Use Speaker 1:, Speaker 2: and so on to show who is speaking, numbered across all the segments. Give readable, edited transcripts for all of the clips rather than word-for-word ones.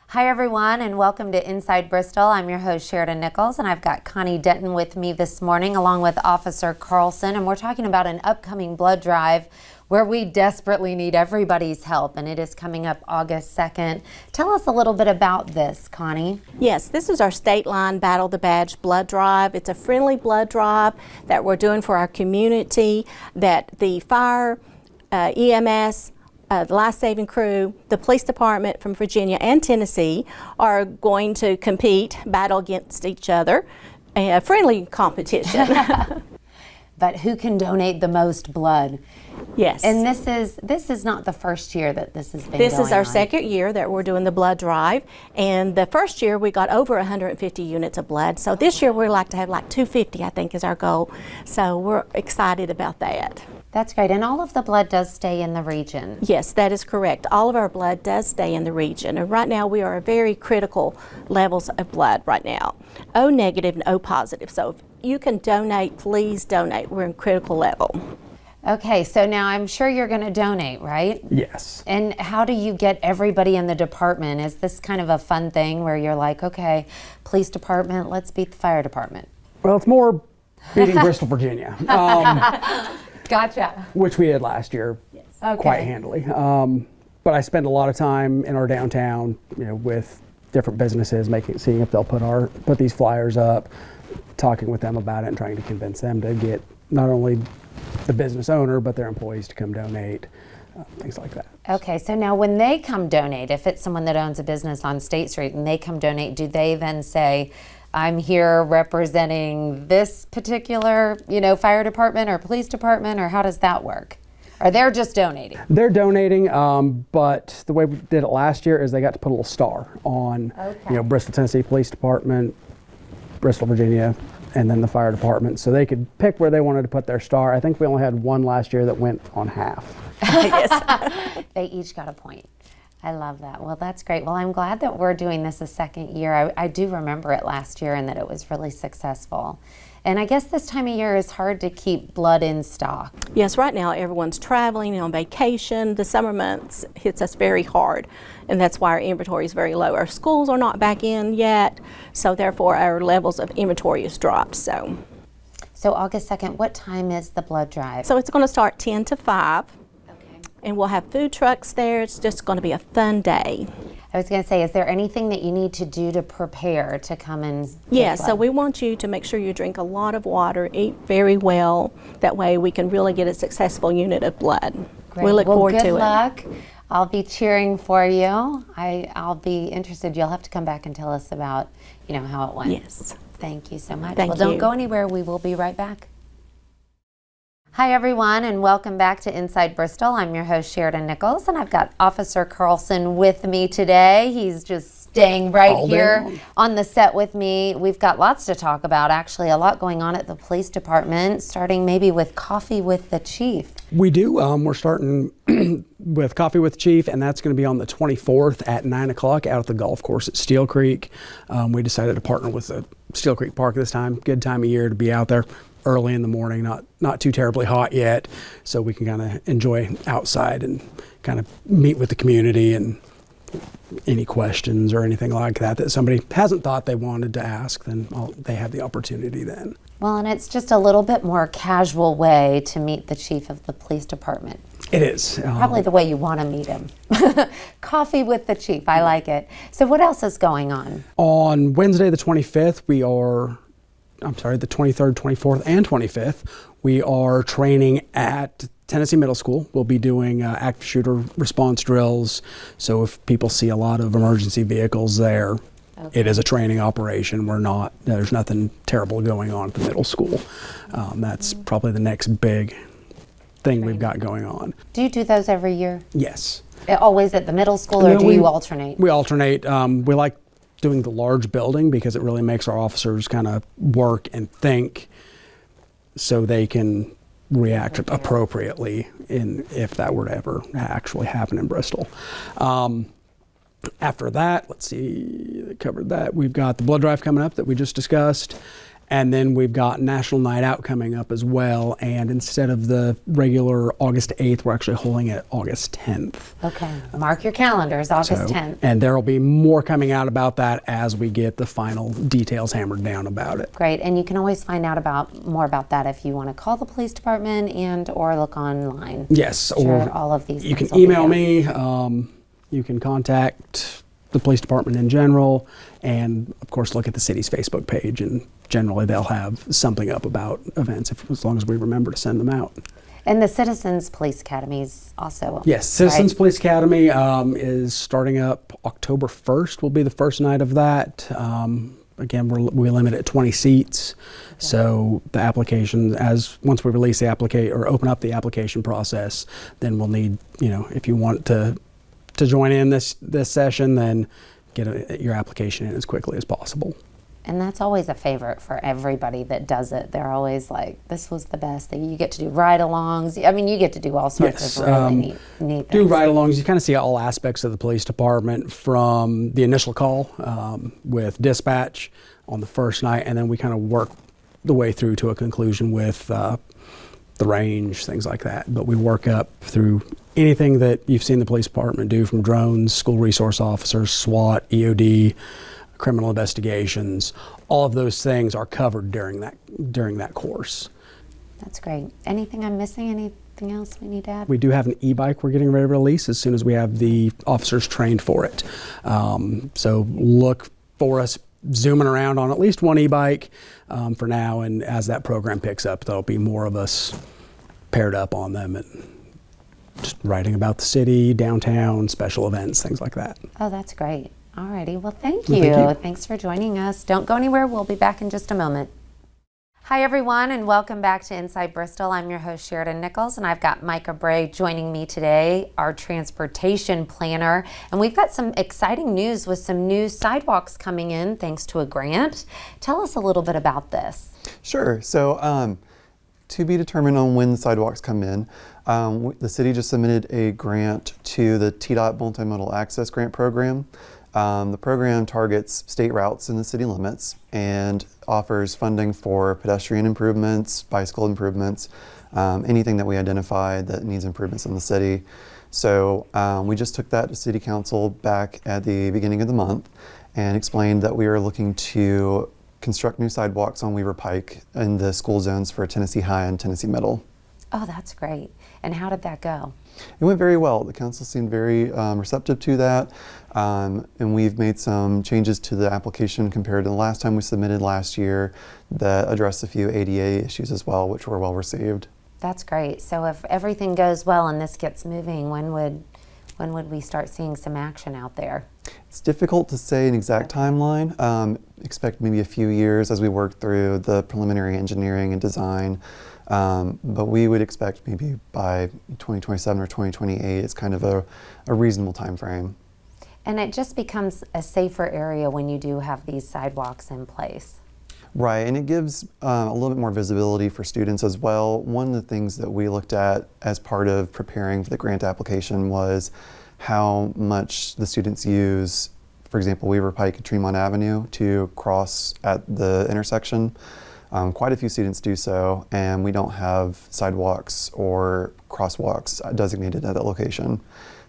Speaker 1: Hi everyone, and welcome to Inside Bristol. I'm your host Sheridan Nichols, and I've got Connie Denton with me this morning along with Officer Carlson, and we're talking about an upcoming blood drive where we desperately need everybody's help, and it is coming up August 2nd. Tell us a little bit about this, Connie.
Speaker 2: Yes, this is our state line Battle the Badge blood drive. It's a friendly blood drive that we're doing for our community, that the fire, EMS, the life-saving crew, the police department from Virginia and Tennessee are going to compete, battle against each other, a friendly competition.
Speaker 1: But who can donate the most blood?
Speaker 2: Yes.
Speaker 1: And this is not the first year that this has been
Speaker 2: This
Speaker 1: going
Speaker 2: is our
Speaker 1: on.
Speaker 2: second year that we're doing the blood drive, and the first year we got over 150 units of blood. So this year we'd like to have like 250, I think, is our goal. So we're excited about that.
Speaker 1: That's great, and all of the blood does stay in the region.
Speaker 2: Yes, that is correct. All of our blood does stay in the region, and right now we are at very critical levels of blood right now. O negative and O positive. So if you can donate, please donate. We're in critical level.
Speaker 1: Okay, so now I'm sure you're going to donate, right?
Speaker 3: Yes.
Speaker 1: And how do you get everybody in the department? Is this kind of a fun thing where you're like, okay, police department, let's beat the fire department?
Speaker 3: Well, it's more beating Bristol, Virginia,
Speaker 1: Gotcha.
Speaker 3: which we did last year quite
Speaker 1: Okay.
Speaker 3: handily. But I spend a lot of time in our downtown, with different businesses, seeing if they'll put these flyers up, talking with them about it, and trying to convince them to get not only the business owner but their employees to come donate, things like that.
Speaker 1: Okay, so now when they come donate, if it's someone that owns a business on State Street and they come donate, do they then say, I'm here representing this particular, fire department or police department, or how does that work? Or they're just donating?
Speaker 3: They're donating, but the way we did it last year is they got to put a little star on,
Speaker 1: Okay.
Speaker 3: Bristol, Tennessee Police Department, Bristol, Virginia, and then the fire department. So they could pick where they wanted to put their star. I think we only had one last year that went on half.
Speaker 2: Yes.
Speaker 1: They each got a point. I love that. Well, that's great. Well, I'm glad that we're doing this a second year. I do remember it last year and that it was really successful. And I guess this time of year is hard to keep blood in stock.
Speaker 2: Yes, right now everyone's traveling on vacation. The summer months hits us very hard, and that's why our inventory is very low. Our schools are not back in yet, so therefore our levels of inventory has dropped. So
Speaker 1: August 2nd, what time is the blood drive?
Speaker 2: it's going to start 10 to 5,
Speaker 1: Okay.
Speaker 2: and we'll have food trucks there. It's just going to be a fun day.
Speaker 1: I was going to say, is there anything that you need to do to prepare to come and give
Speaker 2: Yes, so
Speaker 1: blood?
Speaker 2: we want you to make sure you drink a lot of water, eat very well. That way we can really get a successful unit of blood.
Speaker 1: Great.
Speaker 2: We look
Speaker 1: Well,
Speaker 2: forward to
Speaker 1: good
Speaker 2: it.
Speaker 1: luck. I'll be cheering for you. I'll be interested. You'll have to come back and tell us about, how it went.
Speaker 2: Yes.
Speaker 1: Thank you so much.
Speaker 2: Thank
Speaker 1: Well, don't
Speaker 2: you.
Speaker 1: go anywhere. We will be right back. Hi, everyone, and welcome back to Inside Bristol. I'm your host, Sheridan Nichols, and I've got Officer Carlson with me today. He's just staying right
Speaker 3: All day
Speaker 1: here
Speaker 3: long.
Speaker 1: on the set with me. We've got lots to talk about, actually, a lot going on at the police department, starting maybe with Coffee with the Chief.
Speaker 3: We do. We're starting with Coffee with the Chief, and that's going to be on the 24th at 9 o'clock out at the golf course at Steel Creek. We decided to partner with the Steel Creek Park this time. Good time of year to be out there early in the morning, not too terribly hot yet, so we can kind of enjoy outside and kind of meet with the community, and any questions or anything like that somebody hasn't thought they wanted to ask, then they have the opportunity then.
Speaker 1: Well, and it's just a little bit more casual way to meet the chief of the police department.
Speaker 3: It is.
Speaker 1: Probably the way you want to meet him. Coffee with the chief. I like it. So what else is going on?
Speaker 3: On Wednesday the 25th, the 23rd, 24th, and 25th, we are training at Tennessee Middle School. We'll be doing active shooter response drills. So if people see a lot of emergency vehicles there, it is a training operation. There's nothing terrible going on at the middle school. That's probably the next big thing we've got going on.
Speaker 1: Do you do those every year?
Speaker 3: Yes.
Speaker 1: Always at the middle school, or
Speaker 3: No,
Speaker 1: do you alternate?
Speaker 3: We alternate. We like doing the large building because it really makes our officers kind of work and think so they can react appropriately if that were to ever actually happen in Bristol. After that, let's see, covered that. We've got the blood drive coming up that we just discussed. And then we've got National Night Out coming up as well. And instead of the regular August 8th, we're actually holding it August 10th.
Speaker 1: Okay, mark your calendars, August 10th.
Speaker 3: And there will be more coming out about that as we get the final details hammered down about it.
Speaker 1: Great, and you can always find out more about that if you want to call the police department and or look online.
Speaker 3: Yes,
Speaker 1: or all of these.
Speaker 3: You can email me. You can contact the police department in general, and of course look at the city's Facebook page, and generally they'll have something up about events as long as we remember to send them out.
Speaker 1: And the Citizens Police Academy is also.
Speaker 3: Yes, Citizens Police Academy is starting up October 1st will be the first night of that. Again, we limit it at 20 seats. Okay. So the application, once we release the or open up the application process, then we'll need, if you want to join in this session, then get your application in as quickly as possible.
Speaker 1: And that's always a favorite for everybody that does it. They're always like, this was the best thing. You get to do ride-alongs. I mean, you get to do all sorts of really neat things.
Speaker 3: Do ride-alongs. You kind of see all aspects of the police department from the initial call with dispatch on the first night, and then we kind of work the way through to a conclusion with the range, things like that. But we work up through anything that you've seen the police department do, from drones, school resource officers, SWAT, EOD, criminal investigations. All of those things are covered during that course.
Speaker 1: That's great. Anything I'm missing? Anything else we need to add?
Speaker 3: We do have an e-bike we're getting ready to release as soon as we have the officers trained for it. So look for us zooming around on at least one e-bike for now, and as that program picks up, there'll be more of us paired up on them and just writing about the city, downtown, special events, things like that.
Speaker 1: Oh, that's great. Alrighty, well thank you. Thanks for joining us. Don't go anywhere, we'll be back in just a moment. Hi everyone, and welcome back to Inside Bristol. I'm your host Sheridan Nichols, and I've got Micah Bray joining me today, our transportation planner. And we've got some exciting news with some new sidewalks coming in thanks to a grant. Tell us a little bit about this.
Speaker 4: Sure, so to be determined on when the sidewalks come in, the city just submitted a grant to the TDOT Multimodal Access Grant Program. The program targets state routes in the city limits and offers funding for pedestrian improvements, bicycle improvements, anything that we identify that needs improvements in the city. So we just took that to City Council back at the beginning of the month and explained that we are looking to construct new sidewalks on Weaver Pike in the school zones for Tennessee High and Tennessee Middle.
Speaker 1: Oh, that's great. And how did that go?
Speaker 4: It went very well. The council seemed very receptive to that, and we've made some changes to the application compared to the last time we submitted last year that addressed a few ADA issues as well, which were well received.
Speaker 1: That's great. So if everything goes well and this gets moving, when would we start seeing some action out there?
Speaker 4: It's difficult to say an exact timeline. Expect maybe a few years as we work through the preliminary engineering and design. But we would expect maybe by 2027 or 2028, it's kind of a reasonable time frame.
Speaker 1: And it just becomes a safer area when you do have these sidewalks in place.
Speaker 4: Right, and it gives a little bit more visibility for students as well. One of the things that we looked at as part of preparing for the grant application was how much the students use, for example, Weaver Pike and Tremont Avenue to cross at the intersection. Quite a few students do so, and we don't have sidewalks or crosswalks designated at that location.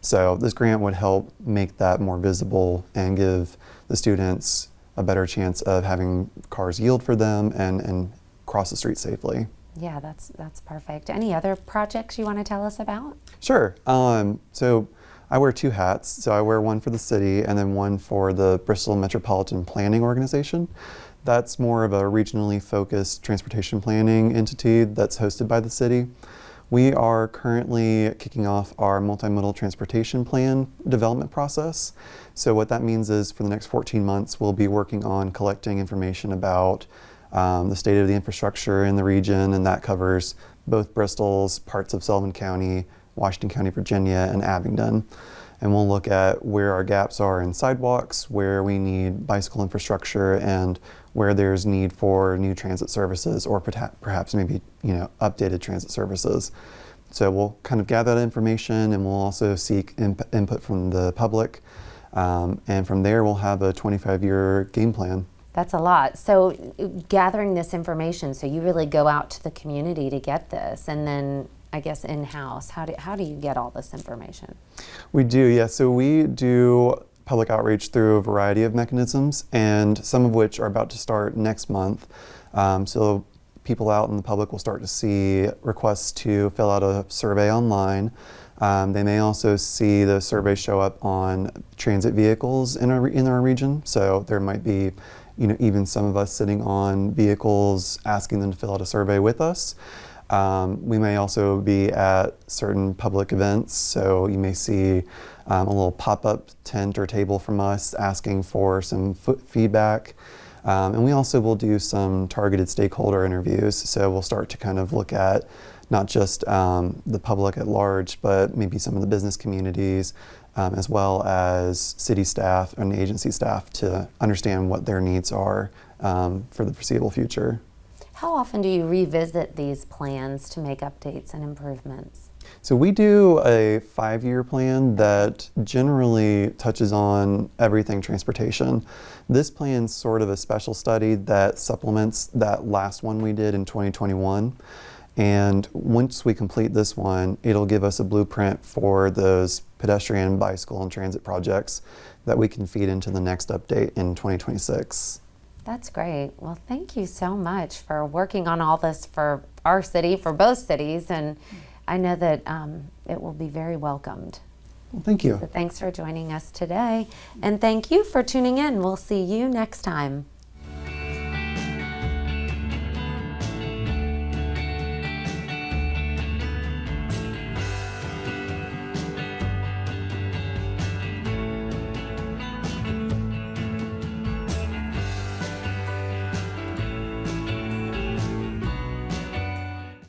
Speaker 4: So this grant would help make that more visible and give the students a better chance of having cars yield for them and cross the street safely.
Speaker 1: Yeah, that's perfect. Any other projects you want to tell us about?
Speaker 4: Sure. So I wear two hats. So I wear one for the city and then one for the Bristol Metropolitan Planning Organization. That's more of a regionally focused transportation planning entity that's hosted by the city. We are currently kicking off our multimodal transportation plan development process. So what that means is for the next 14 months, we'll be working on collecting information about the state of the infrastructure in the region, and that covers both Bristol's, parts of Sullivan County, Washington County, Virginia, and Abingdon. And we'll look at where our gaps are in sidewalks, where we need bicycle infrastructure, and where there's need for new transit services or perhaps maybe updated transit services. So we'll kind of gather that information, and we'll also seek input from the public. And from there, we'll have a 25-year game plan.
Speaker 1: That's a lot. So gathering this information, so you really go out to the community to get this, and then I guess in-house, how do you get all this information?
Speaker 4: We do, yeah. So we do public outreach through a variety of mechanisms, and some of which are about to start next month. So people out in the public will start to see requests to fill out a survey online. They may also see the survey show up on transit vehicles in our region. So there might be, even some of us sitting on vehicles asking them to fill out a survey with us. We may also be at certain public events, so you may see a little pop-up tent or table from us asking for some feedback. And we also will do some targeted stakeholder interviews, so we'll start to kind of look at not just the public at large, but maybe some of the business communities, as well as city staff and agency staff to understand what their needs are for the foreseeable future.
Speaker 1: How often do you revisit these plans to make updates and improvements?
Speaker 4: So we do a 5-year plan that generally touches on everything transportation. This plan's sort of a special study that supplements that last one we did in 2021. And once we complete this one, it'll give us a blueprint for those pedestrian, bicycle, and transit projects that we can feed into the next update in 2026.
Speaker 1: That's great. Well, thank you so much for working on all this for our city, for both cities, and I know that it will be very welcomed.
Speaker 4: Well, thank you.
Speaker 1: So thanks for joining us today, and thank you for tuning in. We'll see you next time.